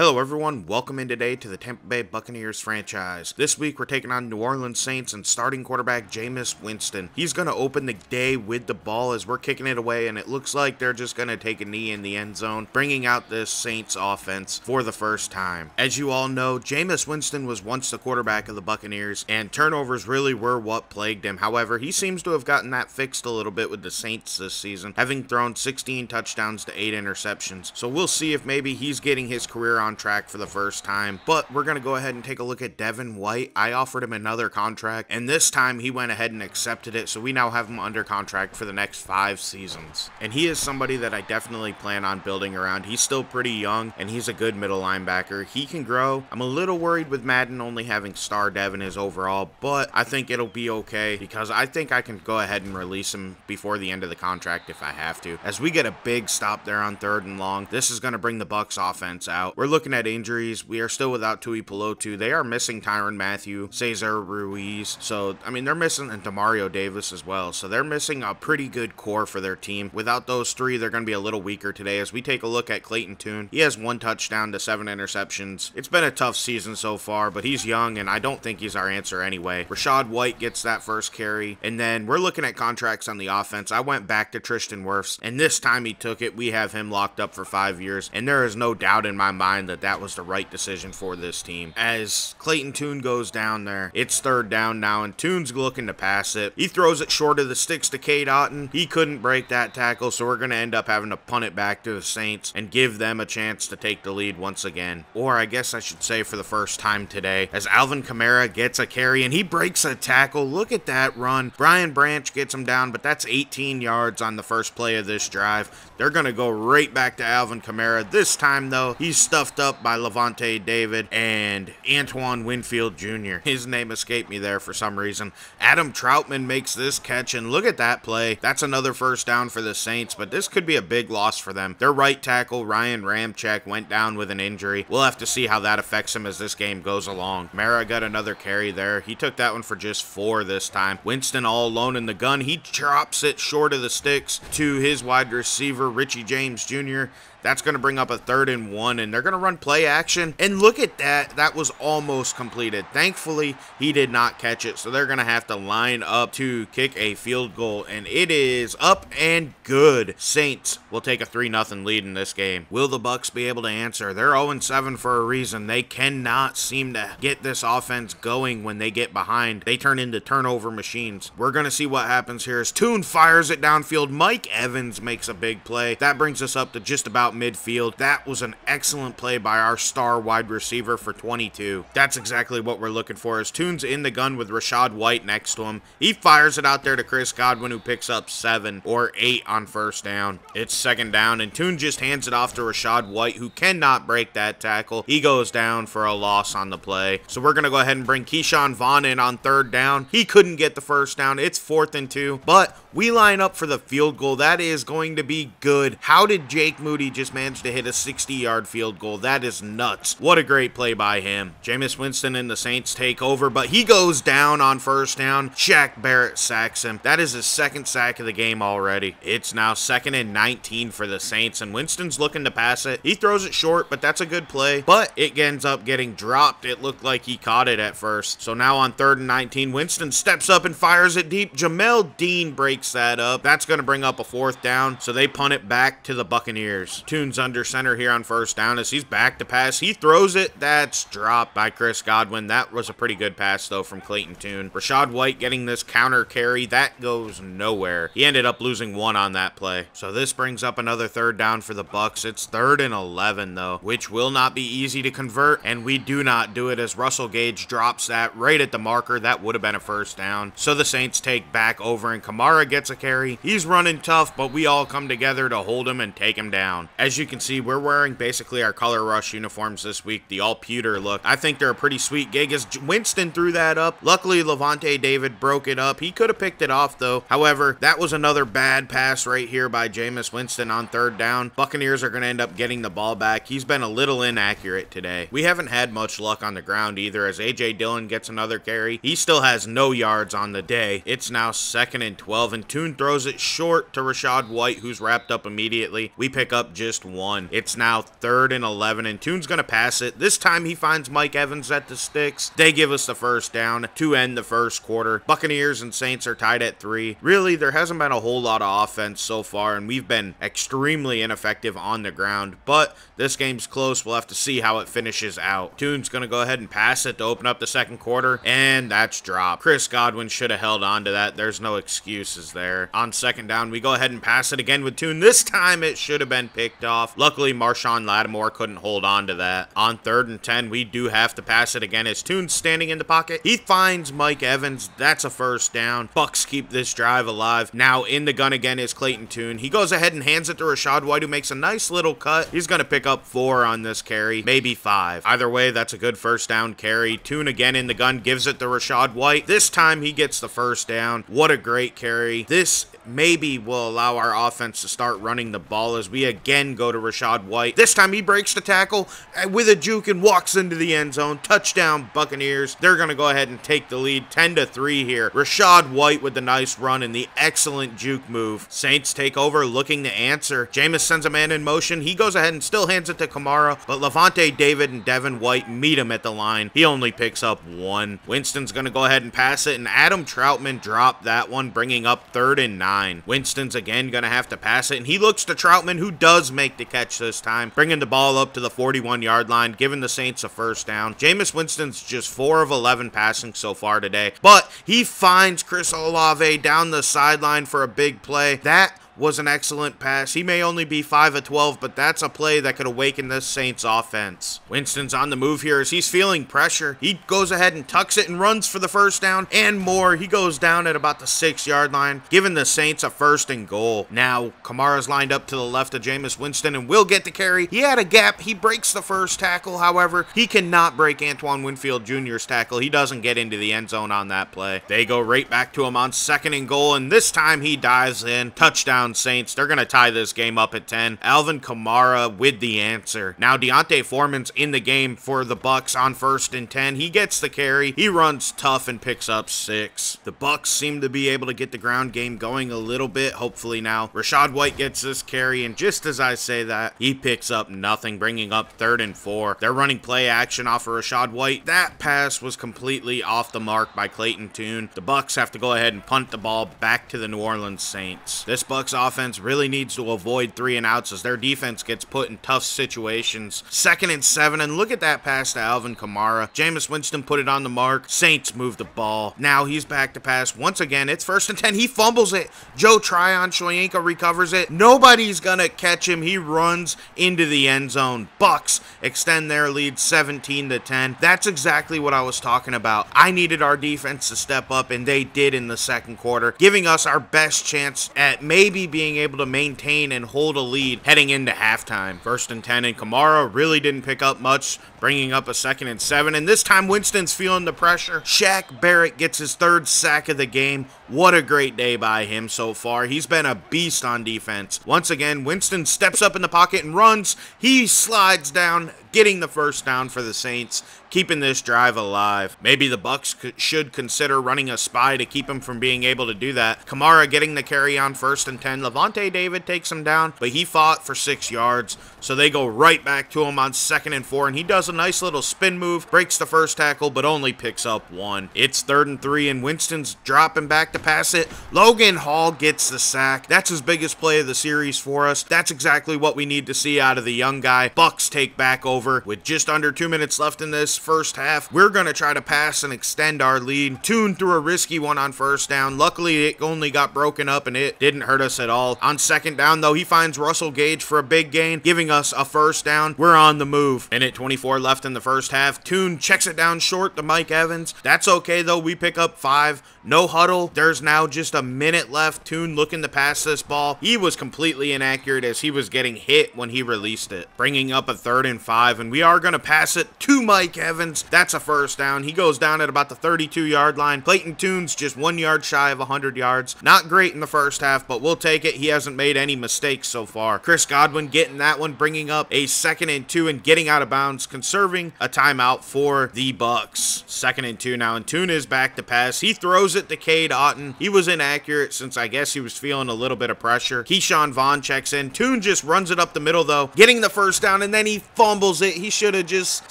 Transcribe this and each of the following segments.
Hello everyone, welcome in today to the Tampa Bay Buccaneers franchise. This week we're taking on New Orleans Saints and starting quarterback Jameis Winston. He's going to open the day with the ball as we're kicking it away, and it looks like they're just going to take a knee in the end zone, bringing out this Saints offense for the first time. As you all know, Jameis Winston was once the quarterback of the Buccaneers, and turnovers really were what plagued him. However, he seems to have gotten that fixed a little bit with the Saints this season, having thrown 16 touchdowns to 8 interceptions. So we'll see if maybe he's getting his career on track for the first time. But we're going to go ahead and take a look at Devin White. I offered him another contract, and this time he went ahead and accepted it, so we now have him under contract for the next 5 seasons. And he is somebody that I definitely plan on building around. He's still pretty young, and he's a good middle linebacker. He can grow. I'm a little worried with Madden only having star dev in his overall, but I think it'll be okay because I think I can go ahead and release him before the end of the contract if I have to. As we get a big stop there on 3rd and long, this is going to bring the Bucs offense out. We're looking at injuries. We are still without Tui Pelotu. They are missing Tyrann Mathieu, Cesar Ruiz. So, I mean, they're missing and Demario Davis as well. So they're missing a pretty good core for their team. Without those three, they're going to be a little weaker today. As we take a look at Clayton Tune, he has 1 touchdown to 7 interceptions. It's been a tough season so far, but he's young, and I don't think he's our answer anyway. Rachaad White gets that first carry, and then we're looking at contracts on the offense. I went back to Tristan Wirfs, and this time he took it. We have him locked up for 5 years, and there is no doubt in my mind that that was the right decision for this team. As Clayton Tune goes down there, it's 3rd down now, and Tune's looking to pass it. He throws it short of the sticks to Cade Otton. He couldn't break that tackle, so we're going to end up having to punt it back to the Saints and give them a chance to take the lead once again. Or I guess I should say for the first time today, as Alvin Kamara gets a carry and he breaks a tackle. Look at that run. Brian Branch gets him down, but that's 18 yards on the first play of this drive. They're going to go right back to Alvin Kamara. This time, though, he's stuffed up by Lavonte David and Antoine Winfield Jr. His name escaped me there for some reason. Adam Troutman makes this catch, and look at that play. That's another first down for the Saints, but this could be a big loss for them. Their right tackle, Ryan Ramczyk, went down with an injury. We'll have to see how that affects him as this game goes along. Mara got another carry there. He took that one for just 4 this time. Winston all alone in the gun. He drops it short of the sticks to his wide receiver, Richie James Jr. That's going to bring up a 3rd and 1, and they're going to run play action. And look at that. That was almost completed. Thankfully, he did not catch it, so they're going to have to line up to kick a field goal, and it is up and good. Saints will take a 3-0 lead in this game. Will the Bucs be able to answer? They're 0-7 for a reason. They cannot seem to get this offense going when they get behind. They turn into turnover machines. We're going to see what happens here as Tune fires it downfield. Mike Evans makes a big play. That brings us up to just about midfield. That was an excellent play by our star wide receiver for 22. That's exactly what we're looking for as Tune's in the gun with Rachaad White next to him. He fires it out there to Chris Godwin, who picks up 7 or 8 on first down. It's 2nd down, and Tune just hands it off to Rachaad White, who cannot break that tackle. He goes down for a loss on the play. So we're going to go ahead and bring Keyshawn Vaughn in on 3rd down. He couldn't get the first down. It's 4th and 2, but we line up for the field goal. That is going to be good. How did Jake Moody just managed to hit a 60-yard field goal? That is nuts. What a great play by him. Jameis Winston and the Saints take over, but he goes down on first down. Shaq Barrett sacks him. That is his 2nd sack of the game already. It's now 2nd and 19 for the Saints, and Winston's looking to pass it. He throws it short, but that's a good play, but it ends up getting dropped. It looked like he caught it at first. So now on 3rd and 19, Winston steps up and fires it deep. Jamel Dean breaks that up. That's going to bring up a 4th down, so they punt it back to the Buccaneers. Tune's under center here on first down as he's back to pass. He throws it. That's dropped by Chris Godwin. That was a pretty good pass, though, from Clayton Tune. Rachaad White getting this counter carry. That goes nowhere. He ended up losing 1 on that play. So this brings up another 3rd down for the Bucs. It's 3rd and 11, though, which will not be easy to convert, and we do not do it as Russell Gage drops that right at the marker. That would have been a first down. So the Saints take back over, and Kamara gets a carry. He's running tough, but we all come together to hold him and take him down. As you can see, we're wearing basically our Color Rush uniforms this week, the all pewter look. I think they're a pretty sweet gig as Winston threw that up. Luckily, Lavonte David broke it up. He could have picked it off, though. However, that was another bad pass right here by Jameis Winston on 3rd down. Buccaneers are going to end up getting the ball back. He's been a little inaccurate today. We haven't had much luck on the ground either as A.J. Dillon gets another carry. He still has no yards on the day. It's now 2nd and 12, and Tune throws it short to Rachaad White, who's wrapped up immediately. We pick up just just one. It's now 3rd and 11, and Toone's gonna pass it. This time he finds Mike Evans at the sticks. They give us the first down to end the first quarter. Buccaneers and Saints are tied at 3. Really, there hasn't been a whole lot of offense so far, and we've been extremely ineffective on the ground, but this game's close. We'll have to see how it finishes out. Toone's gonna go ahead and pass it to open up the second quarter, and that's dropped. Chris Godwin should have held on to that. There's no excuses there. On second down, we go ahead and pass it again with Toone. This time it should have been picked off. Luckily, Marshawn Lattimore couldn't hold on to that. On 3rd and 10, we do have to pass it again as Toone's standing in the pocket. He finds Mike Evans. That's a first down. Bucks keep this drive alive. Now in the gun again is Clayton Tune. He goes ahead and hands it to Rachaad White, who makes a nice little cut. He's going to pick up 4 on this carry, maybe 5. Either way, that's a good first down carry. Tune again in the gun, gives it to Rachaad White. This time he gets the first down. What a great carry. This maybe will allow our offense to start running the ball as we again go to Rachaad White. This time he breaks the tackle with a juke and walks into the end zone. Touchdown Buccaneers. They're going to go ahead and take the lead 10-3 here. Rachaad White with the nice run and the excellent juke move. Saints take over looking to answer. Jameis sends a man in motion. He goes ahead and still hands it to Kamara, but Lavonte David and Devin White meet him at the line. He only picks up 1. Winston's going to go ahead and pass it, and Adam Troutman dropped that one, bringing up 3rd and 9. Winston's again going to have to pass it, and he looks to Troutman, who does make the catch this time, bringing the ball up to the 41-yard line, giving the Saints a first down. Jameis Winston's just 4 of 11 passing so far today, but he finds Chris Olave down the sideline for a big play. That was an excellent pass. He may only be 5 of 12, but that's a play that could awaken this Saints offense. Winston's on the move here as he's feeling pressure. He goes ahead and tucks it and runs for the first down and more. He goes down at about the 6-yard line, giving the Saints a 1st and goal. Now, Kamara's lined up to the left of Jameis Winston and will get the carry. He had a gap. He breaks the first tackle. However, he cannot break Antoine Winfield Jr.'s tackle. He doesn't get into the end zone on that play. They go right back to him on 2nd and goal, and this time he dives in. Touchdown Saints. They're going to tie this game up at 10. Alvin Kamara with the answer. Now Deontay Foreman's in the game for the Bucks on 1st and 10. He gets the carry. He runs tough and picks up 6. The Bucks seem to be able to get the ground game going a little bit, hopefully now. Rachaad White gets this carry, and just as I say that, he picks up nothing, bringing up 3rd and 4. They're running play action off of Rachaad White. That pass was completely off the mark by Clayton Tune. The Bucks have to go ahead and punt the ball back to the New Orleans Saints. This Bucks offense really needs to avoid 3 and outs as their defense gets put in tough situations. 2nd and 7, and look at that pass to Alvin Kamara. Jameis Winston put it on the mark. Saints move the ball. Now he's back to pass. Once again, it's 1st and 10. He fumbles it. Joe Tryon-Shoyinka recovers it. Nobody's gonna catch him. He runs into the end zone. Bucks extend their lead 17-10. That's exactly what I was talking about. I needed our defense to step up, and they did in the second quarter, giving us our best chance at maybe being able to maintain and hold a lead heading into halftime. 1st and 10, and Kamara really didn't pick up much, bringing up a 2nd and 7, and this time Winston's feeling the pressure. Shaq Barrett gets his 3rd sack of the game. What a great day by him so far. He's been a beast on defense. Once again, Winston steps up in the pocket and runs. He slides down, getting the first down for the Saints, keeping this drive alive. Maybe the Bucks should consider running a spy to keep him from being able to do that. Kamara getting the carry on 1st and 10. Lavonte David takes him down, but he fought for 6 yards, so they go right back to him on 2nd and 4, and he does a nice little spin move, breaks the first tackle, but only picks up 1. It's 3rd and 3, and Winston's dropping back to pass it. Logan Hall gets the sack. That's his biggest play of the series for us. That's exactly what we need to see out of the young guy. Bucks take back over with just under 2 minutes left in this first half. We're going to try to pass and extend our lead. Tune threw a risky one on 1st down. Luckily, it only got broken up, and it didn't hurt us at all. On 2nd down, though, he finds Russell Gage for a big gain, giving us a first down. We're on the move. Minute 24 left in the first half. Tune checks it down short to Mike Evans. That's okay, though. We pick up 5. No huddle. There's now just a minute left. Tune looking to pass this ball. He was completely inaccurate as he was getting hit when he released it. Bringing up a 3rd and 5. drive, and we are going to pass it to Mike Evans. That's a first down. He goes down at about the 32-yard line. Clayton Tune's just 1 yard shy of 100 yards. Not great in the first half, but we'll take it. He hasn't made any mistakes so far. Chris Godwin getting that one, bringing up a 2nd and 2 and getting out of bounds, conserving a timeout for the Bucks. 2nd and 2 now, and Tune is back to pass. He throws it to Cade Otton. He was inaccurate since I guess he was feeling a little bit of pressure. Keyshawn Vaughn checks in. Tune just runs it up the middle though, getting the first down, and then he fumbles it. He should have just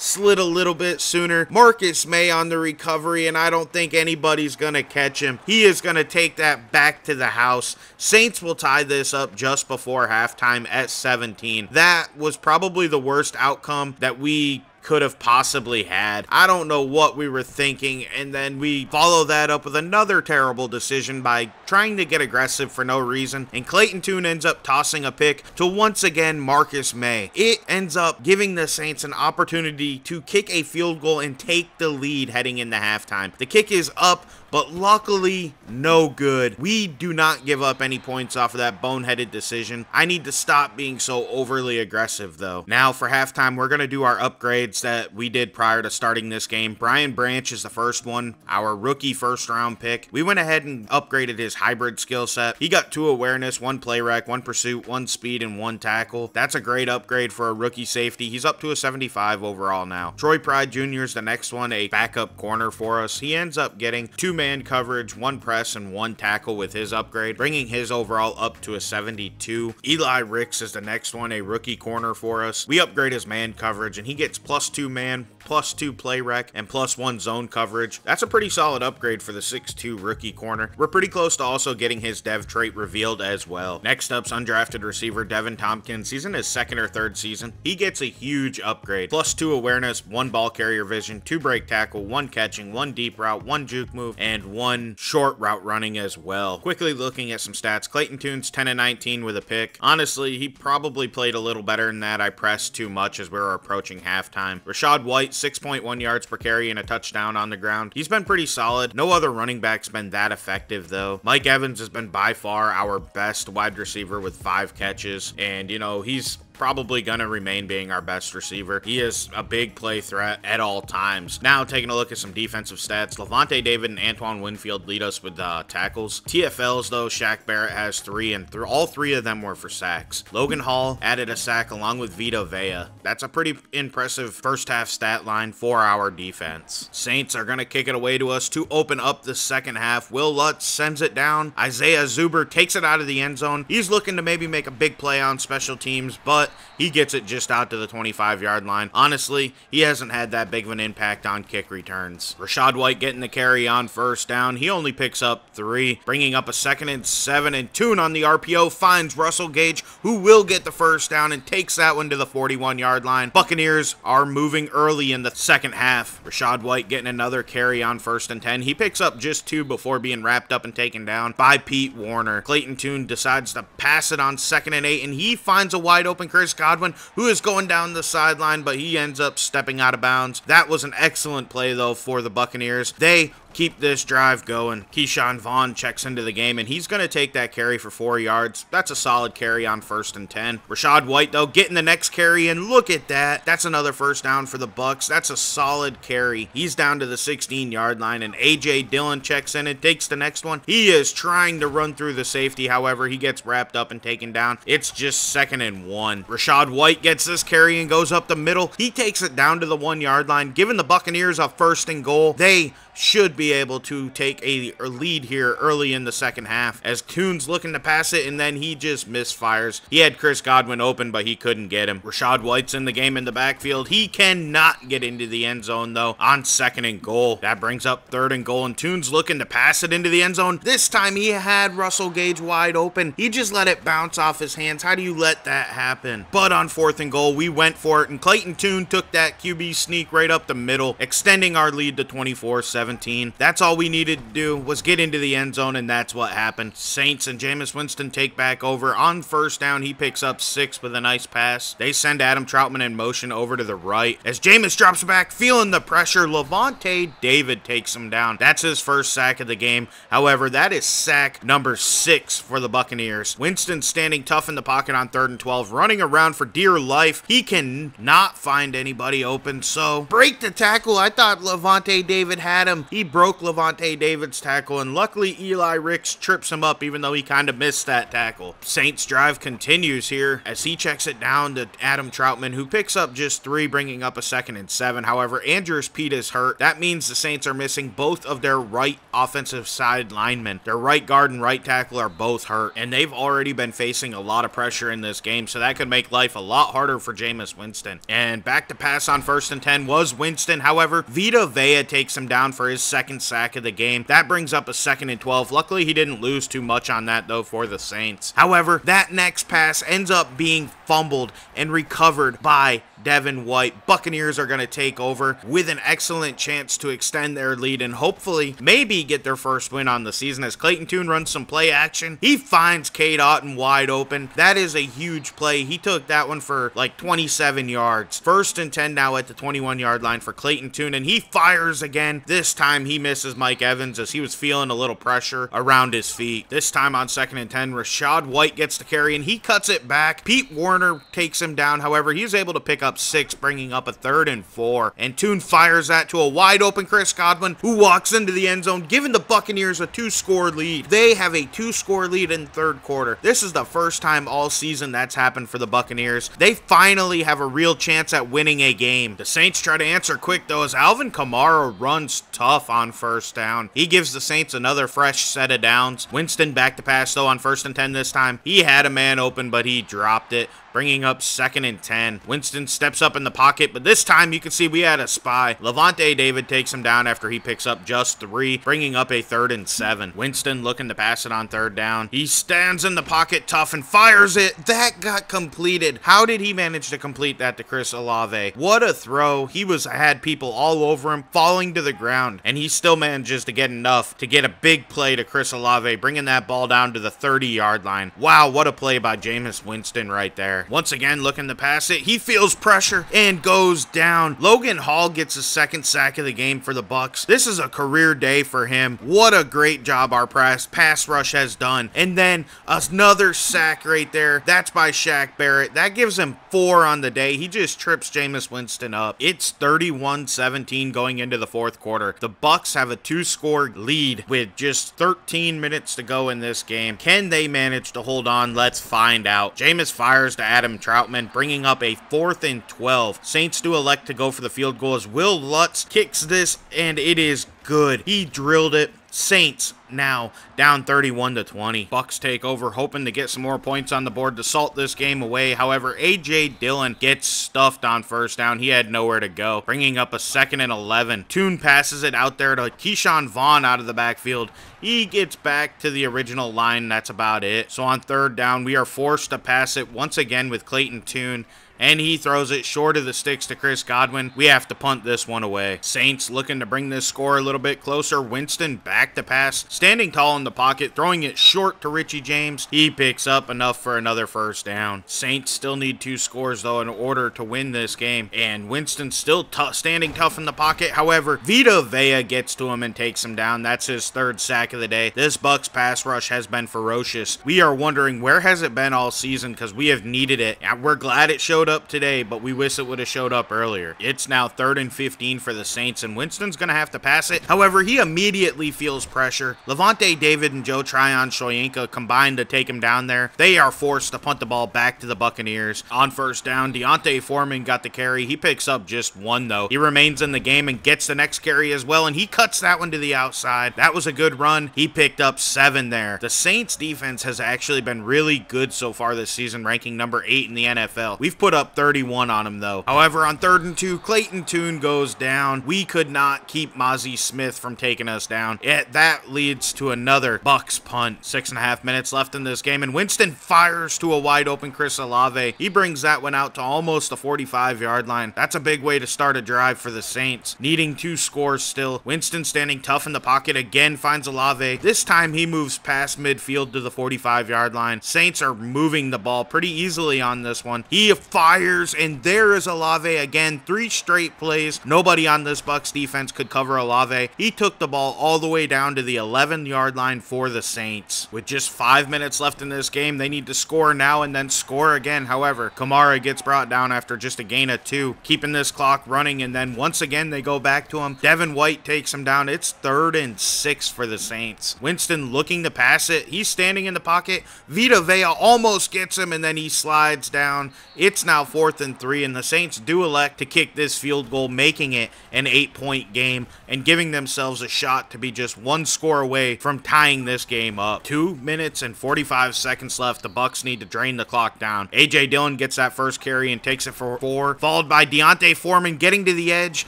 slid a little bit sooner. Marcus May on the recovery, and I don't think anybody's gonna catch him. He is gonna take that back to the house. Saints will tie this up just before halftime at 17. That was probably the worst outcome that we could have possibly had. I don't know what we were thinking, and then we follow that up with another terrible decision by trying to get aggressive for no reason, and Clayton Tune ends up tossing a pick to once again Marcus May. It ends up giving the Saints an opportunity to kick a field goal and take the lead heading into halftime. The kick is up, but luckily no good. We do not give up any points off of that boneheaded decision. I need to stop being so overly aggressive though. Now for halftime, we're gonna do our upgrades that we did prior to starting this game. Brian Branch is the first one, our rookie first round pick. We went ahead and upgraded his hybrid skill set. He got 2 awareness, 1 play rec, 1 pursuit, 1 speed, and 1 tackle. That's a great upgrade for a rookie safety. He's up to a 75 overall now. Troy Pride Jr. is the next one, a backup corner for us. He ends up getting 2-man coverage, 1 press, and 1 tackle with his upgrade, bringing his overall up to a 72. Eli Ricks is the next one, a rookie corner for us. We upgrade his man coverage, and he gets +2 man, +2 play rec, and +1 zone coverage. That's a pretty solid upgrade for the 6'2 rookie corner. We're pretty close to also getting his dev trait revealed as well. Next up's undrafted receiver Devin Tompkins. He's in his 2nd or 3rd season. He gets a huge upgrade. +2 awareness, 1 ball carrier vision, 2 break tackle, 1 catching, 1 deep route, 1 juke move, and 1 short route running as well. Quickly looking at some stats, Clayton Tune's 10 and 19 with a pick. Honestly, he probably played a little better than that. I pressed too much as we were approaching halftime. Rashad White, 6.1 yards per carry and a touchdown on the ground. He's been pretty solid. No other running back's been that effective though. Mike Evans has been by far our best wide receiver with 5 catches, and you know, he's probably gonna remain being our best receiver. He is a big play threat at all times. Now taking a look at some defensive stats, Levante David and Antoine Winfield lead us with tackles. TFLs though, Shaq Barrett has 3, and all 3 of them were for sacks. Logan Hall added a sack along with Vita Vea. That's a pretty impressive first half stat line for our defense. Saints are gonna kick it away to us to open up the second half. Will Lutz sends it down. Isaiah Zuber takes it out of the end zone. He's looking to maybe make a big play on special teams, but he gets it just out to the 25-yard line. Honestly, he hasn't had that big of an impact on kick returns. Rashad White getting the carry on first down. He only picks up 3, bringing up a 2nd and 7, and Tune on the RPO finds Russell Gage, who will get the first down and takes that one to the 41-yard line. Buccaneers are moving early in the second half. Rashad White getting another carry on 1st and 10. He picks up just 2 before being wrapped up and taken down by Pete Warner. Clayton Tune decides to pass it on 2nd and 8, and he finds a wide open Chris Godwin, who is going down the sideline, but he ends up stepping out of bounds. That was an excellent play, though, for the Buccaneers. They keep this drive going. Keyshawn Vaughn checks into the game, and he's going to take that carry for 4 yards. That's a solid carry on 1st and 10. Rashad White, though, getting the next carry, and look at that. That's another first down for the Bucs. That's a solid carry. He's down to the 16-yard line, and A.J. Dillon checks in and takes the next one. He is trying to run through the safety. However, he gets wrapped up and taken down. It's just 2nd and 1. Rashad White gets this carry and goes up the middle. He takes it down to the 1-yard line, giving the Buccaneers a 1st and goal. They should be able to take a lead here early in the second half, as Tune's looking to pass it, and then he just misfires. He had Chris Godwin open, but he couldn't get him. Rashad White's in the game in the backfield. He cannot get into the end zone, though, on 2nd and goal. That brings up 3rd and goal, and Tune's looking to pass it into the end zone. This time, he had Russell Gage wide open. He just let it bounce off his hands. How do you let that happen? But on 4th and goal, we went for it, and Clayton Tune took that QB sneak right up the middle, extending our lead to 24-17. game. That's all we needed to do, was get into the end zone, and that's what happened. Saints and Jameis Winston take back over. On first down, he picks up 6 with a nice pass. They send Adam Troutman in motion over to the right. As Jameis drops back, feeling the pressure, Lavonte David takes him down. That's his first sack of the game. However, that is sack number 6 for the Buccaneers. Winston standing tough in the pocket on 3rd and 12, running around for dear life. He can not find anybody open, so break the tackle. I thought Lavonte David had him. He broke Lavonte David's tackle, and luckily Eli Ricks trips him up, even though he kind of missed that tackle. Saints drive continues here as he checks it down to Adam Troutman, who picks up just 3, bringing up a 2nd and 7. However, Andrews Pete is hurt. That means the Saints are missing both of their right offensive side linemen. Their right guard and right tackle are both hurt, and they've already been facing a lot of pressure in this game, so that could make life a lot harder for Jameis Winston. And back to pass on 1st and 10 was Winston. However, Vita Vea takes him down for his 2nd sack of the game. That brings up a 2nd and 12. Luckily, he didn't lose too much on that, though, for the Saints. However, that next pass ends up being fumbled and recovered by Devin White. Buccaneers are going to take over with an excellent chance to extend their lead and hopefully maybe get their first win on the season as Clayton Tune runs some play action. He finds Cade Otton wide open. That is a huge play. He took that one for like 27 yards. 1st and 10 now at the 21-yard line for Clayton Tune, and he fires again. This time he misses Mike Evans as he was feeling a little pressure around his feet. This time on 2nd and 10, Rachaad White gets the carry and he cuts it back. Pete Werner takes him down. However, he's able to pick up 6, bringing up a 3rd and 4. And Tune fires that to a wide open Chris Godwin, who walks into the end zone, giving the Buccaneers a 2-score lead. They have a 2-score lead in 3rd quarter. This is the first time all season that's happened for the Buccaneers. They finally have a real chance at winning a game. The Saints try to answer quick, though, as Alvin Kamara runs tough on 1st down. He gives the Saints another fresh set of downs. Winston back to pass, though, on 1st and 10 this time. He had a man open, but he dropped it, bringing up 2nd and 10. Winston steps up in the pocket, but this time you can see we had a spy. Lavonte David takes him down after he picks up just 3, bringing up a 3rd and 7. Winston looking to pass it on 3rd down. He stands in the pocket tough and fires it. That got completed. How did he manage to complete that to Chris Olave? What a throw. He had people all over him, falling to the ground, and he still manages to get enough to get a big play to Chris Olave, bringing that ball down to the 30-yard line. Wow, what a play by Jameis Winston right there. Once again, looking to pass it. He feels pressure and goes down. Logan Hall gets his 2nd sack of the game for the Bucs. This is a career day for him. What a great job our pass rush has done. And then another sack right there. That's by Shaq Barrett. That gives him 4 on the day. He just trips Jameis Winston up. It's 31-17 going into the 4th quarter. The Bucs have a 2-score lead with just 13 minutes to go in this game. Can they manage to hold on? Let's find out. Jameis fires to Adam Troutman, bringing up a 4th and 12. Saints do elect to go for the field goal as Will Lutz kicks this, and it is good. He drilled it. Saints now down 31-20. Bucs take over, hoping to get some more points on the board to salt this game away. However, A.J. Dillon gets stuffed on 1st down. He had nowhere to go, bringing up a 2nd and 11. Tune passes it out there to Keyshawn Vaughn out of the backfield. He gets back to the original line. That's about it. So on 3rd down, we are forced to pass it once again with Clayton Tune, and he throws it short of the sticks to Chris Godwin. We have to punt this one away. Saints looking to bring this score a little bit closer. Winston back to pass, standing tall in the pocket, throwing it short to Richie James. He picks up enough for another 1st down. Saints still need 2 scores, though, in order to win this game, and Winston still standing tough in the pocket. However, Vita Vea gets to him and takes him down. That's his 3rd sack of the day. This Bucs pass rush has been ferocious. We are wondering, where has it been all season, because we have needed it. And we're glad it showed up today, but we wish it would have showed up earlier. It's now 3rd and 15 for the Saints, and Winston's going to have to pass it. However, he immediately feels pressure. Lavonte David and Joe Tryon-Shoyinka combined to take him down there. They are forced to punt the ball back to the Buccaneers. On 1st down, Deontay Foreman got the carry. He picks up just 1, though. He remains in the game and gets the next carry as well, and he cuts that one to the outside. That was a good run. He picked up 7 there. The Saints defense has actually been really good so far this season, ranking number 8 in the NFL. We've put up 31 on him, though. However, on 3rd and 2, Clayton Tune goes down. We could not keep Mozzie Smith from taking us down. That leads to another Bucks punt. 6.5 minutes left in this game, and Winston fires to a wide open Chris Olave. He brings that one out to almost the 45-yard line. That's a big way to start a drive for the Saints, needing 2 scores still. Winston standing tough in the pocket again, finds Olave. This time he moves past midfield to the 45-yard line. Saints are moving the ball pretty easily on this one. He fires, and there is Olave again. 3 straight plays. Nobody on this Bucks defense could cover Olave. He took the ball all the way down to the 11-yard line for the Saints. With just 5 minutes left in this game, they need to score now and then score again. However, Kamara gets brought down after just a gain of 2, keeping this clock running, and then once again they go back to him. Devin White takes him down. It's 3rd and 6 for the Saints. Winston looking to pass it. He's standing in the pocket. Vita Vea almost gets him, and then he slides down. It's now 4th and 3, and the Saints do elect to kick this field goal, making it an 8-point game and giving themselves a shot to be just 1 score away from tying this game up. 2 minutes and 45 seconds left. The Bucks need to drain the clock down. A.J. Dillon gets that first carry and takes it for 4, followed by Deontay Foreman getting to the edge.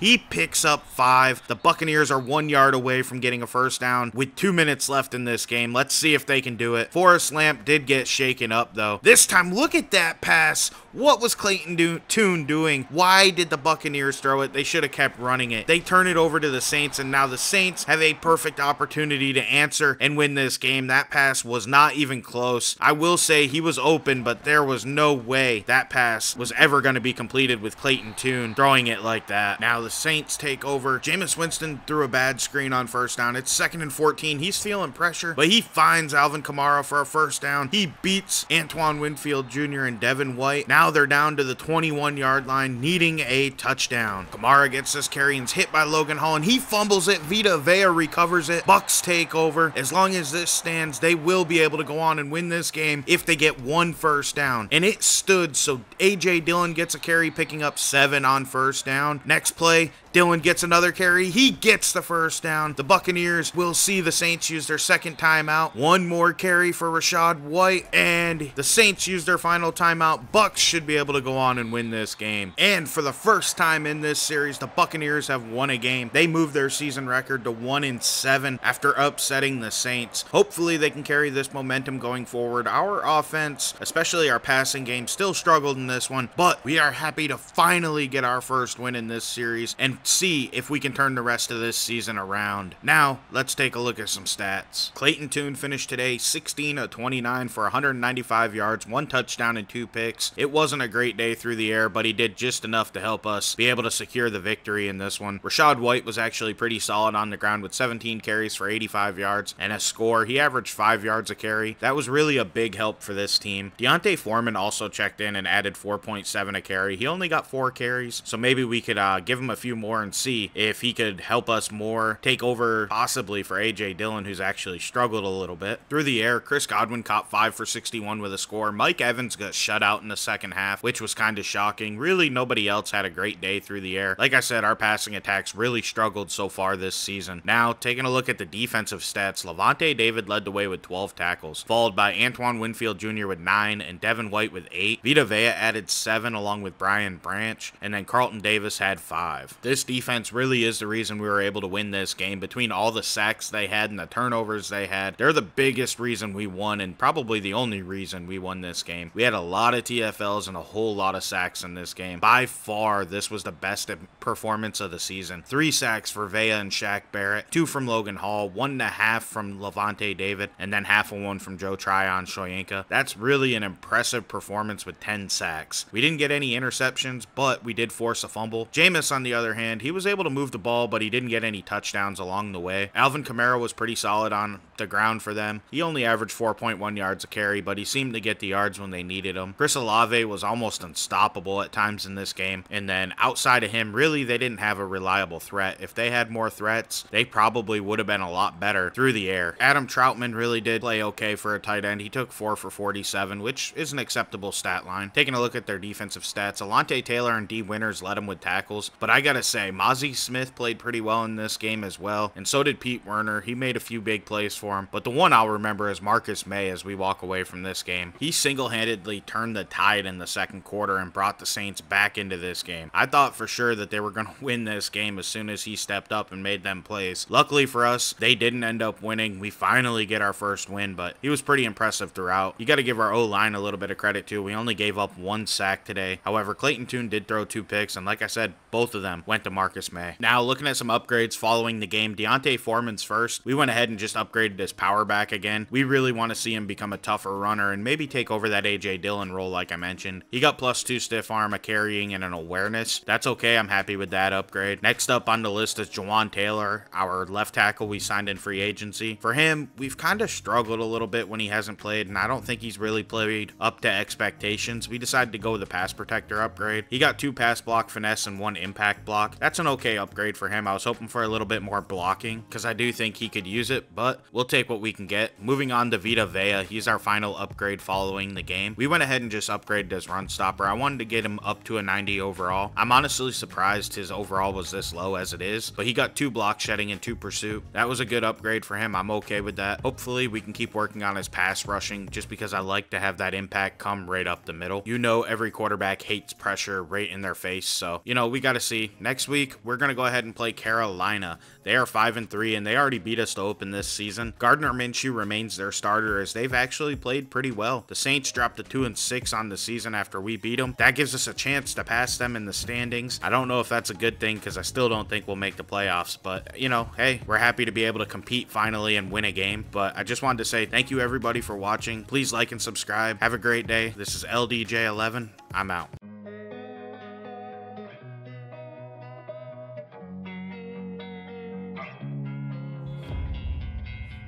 He picks up 5. The Buccaneers are 1 yard away from getting a first down with 2 minutes left in this game. Let's see if they can do it. Forrest Lamp did get shaken up, though. This time, look at that pass. What was Clayton Tune doing? Why did the Buccaneers throw it? They should have kept running it. They turn it over to the Saints, and now the Saints have a perfect opportunity to answer and win this game. That pass was not even close. I will say he was open, but there was no way that pass was ever going to be completed with Clayton Tune throwing it like that. Now the Saints take over. Jameis Winston threw a bad screen on first down. It's 2nd and 14. He's feeling pressure, but he finds Alvin Kamara for a first down. He beats Antoine Winfield Jr. and Devin White. Now they're down to the 21-yard line, needing a touchdown. Kamara gets this carry and is hit by Logan Hall, and he fumbles it. Vita Vea recovers it. Bucks take over. As long as this stands, they will be able to go on and win this game if they get 1 first down. And it stood, so A.J. Dillon gets a carry, picking up 7 on first down. Next play, Dillon gets another carry. He gets the first down. The Buccaneers will see the Saints use their second timeout. 1 more carry for Rachaad White, and the Saints use their final timeout. Bucks should be able to go on and win this game. And for the first time in this series, the Buccaneers have won a game. They moved their season record to 1-7 after upsetting the Saints. Hopefully they can carry this momentum going forward. Our offense, especially our passing game, still struggled in this one, but we are happy to finally get our first win in this series and see if we can turn the rest of this season around. Now, let's take a look at some stats. Clayton Tune finished today 16 of 29 for 195 yards, 1 touchdown and 2 picks. It wasn't a great day through the air, but he did just enough to help us be able to secure the victory in this one. Rachaad White was actually pretty solid on the ground with 17 carries for 85 yards and a score. He averaged 5 yards a carry. That was really a big help for this team. Deontay Foreman also checked in and added 4.7 a carry. He only got 4 carries, so maybe we could give him a few more and see if he could help us more, take over possibly for A.J. Dillon, who's actually struggled a little bit. Through the air, Chris Godwin caught 5 for 61 with a score. Mike Evans got shut out in the second half, which was kind of shocking. Really, nobody else had a great day through the air. Like I said, our passing attacks really struggled so far this season. Now, taking a look at the defensive stats, Lavonte David led the way with 12 tackles, followed by Antoine Winfield Jr. with 9 and Devin White with 8. Vita Vea added 7 along with Brian Branch, and then Carlton Davis had 5. This defense really is the reason we were able to win this game. Between all the sacks they had and the turnovers they had, they're the biggest reason we won and probably the only reason we won this game. We had a lot of TFLs and a whole lot of sacks in this game. By far, this was the best performance of the season. 3 sacks for Vea and Shaq Barrett, 2 from Logan Hall, 1.5 from Lavonte David, and then half of 1 from Joe Tryon-Shoyinka. That's really an impressive performance with 10 sacks. We didn't get any interceptions, but we did force a fumble. Jameis, on the other hand, he was able to move the ball, but he didn't get any touchdowns along the way. Alvin Kamara was pretty solid on the ground for them. He only averaged 4.1 yards a carry, but he seemed to get the yards when they needed him. Chris Olave was almost unstoppable at times in this game, and then outside of him, really, they didn't have a reliable threat. If they had more threats, they probably would have been a lot better through the air. Adam Troutman really did play okay for a tight end. He took 4 for 47, which is an acceptable stat line. Taking a look at their defensive stats, Alontae Taylor and D. Winters led him with tackles, but I gotta say, say. Mozzie Smith played pretty well in this game as well, and so did Pete Werner. He made a few big plays for him, but the one I'll remember is Marcus May as we walk away from this game. He single-handedly turned the tide in the second quarter and brought the Saints back into this game. I thought for sure that they were going to win this game as soon as he stepped up and made them plays. Luckily for us, they didn't end up winning. We finally get our first win, but he was pretty impressive throughout. You got to give our O-line a little bit of credit too. We only gave up 1 sack today. However, Clayton Tune did throw 2 picks, and like I said, both of them went to Marcus May. Now, looking at some upgrades following the game, D'Onta Foreman's first. We went ahead and just upgraded his power back again. We really want to see him become a tougher runner and maybe take over that A.J. Dillon role like I mentioned. He got +2 stiff arm, a carrying, and an awareness. That's okay. I'm happy with that upgrade. Next up on the list is Jawan Taylor, our left tackle we signed in free agency. For him, we've kind of struggled a little bit when he hasn't played, and I don't think he's really played up to expectations. We decided to go with the pass protector upgrade. He got 2 pass block finesse and 1 impact block. That's an okay upgrade for him. I was hoping for a little bit more blocking because I do think he could use it, but we'll take what we can get. Moving on to Vita Vea. He's our final upgrade following the game. We went ahead and just upgraded his run stopper. I wanted to get him up to a 90 overall. I'm honestly surprised his overall was this low as it is, but he got 2 block shedding and 2 pursuit. That was a good upgrade for him. I'm okay with that. Hopefully we can keep working on his pass rushing just because I like to have that impact come right up the middle. You know, every quarterback hates pressure right in their face, so you know, we got to see. Next week we're going to go ahead and play Carolina. They are 5-3 and they already beat us to open this season. Gardner Minshew remains their starter as they've actually played pretty well. The Saints dropped to 2-6 on the season after we beat them. That gives us a chance to pass them in the standings. I don't know if that's a good thing because I still don't think we'll make the playoffs, but you know, hey, we're happy to be able to compete finally and win a game. But I just wanted to say thank you everybody for watching. Please like and subscribe. Have a great day. This is LDJ11. I'm out.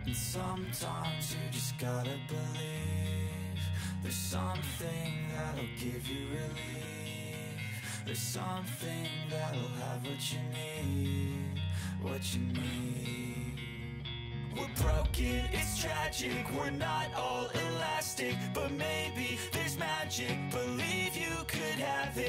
And sometimes you just gotta believe there's something that'll give you relief. There's something that'll have what you need, what you need. We're broken, it's tragic, we're not all elastic, but maybe there's magic, believe you could have it.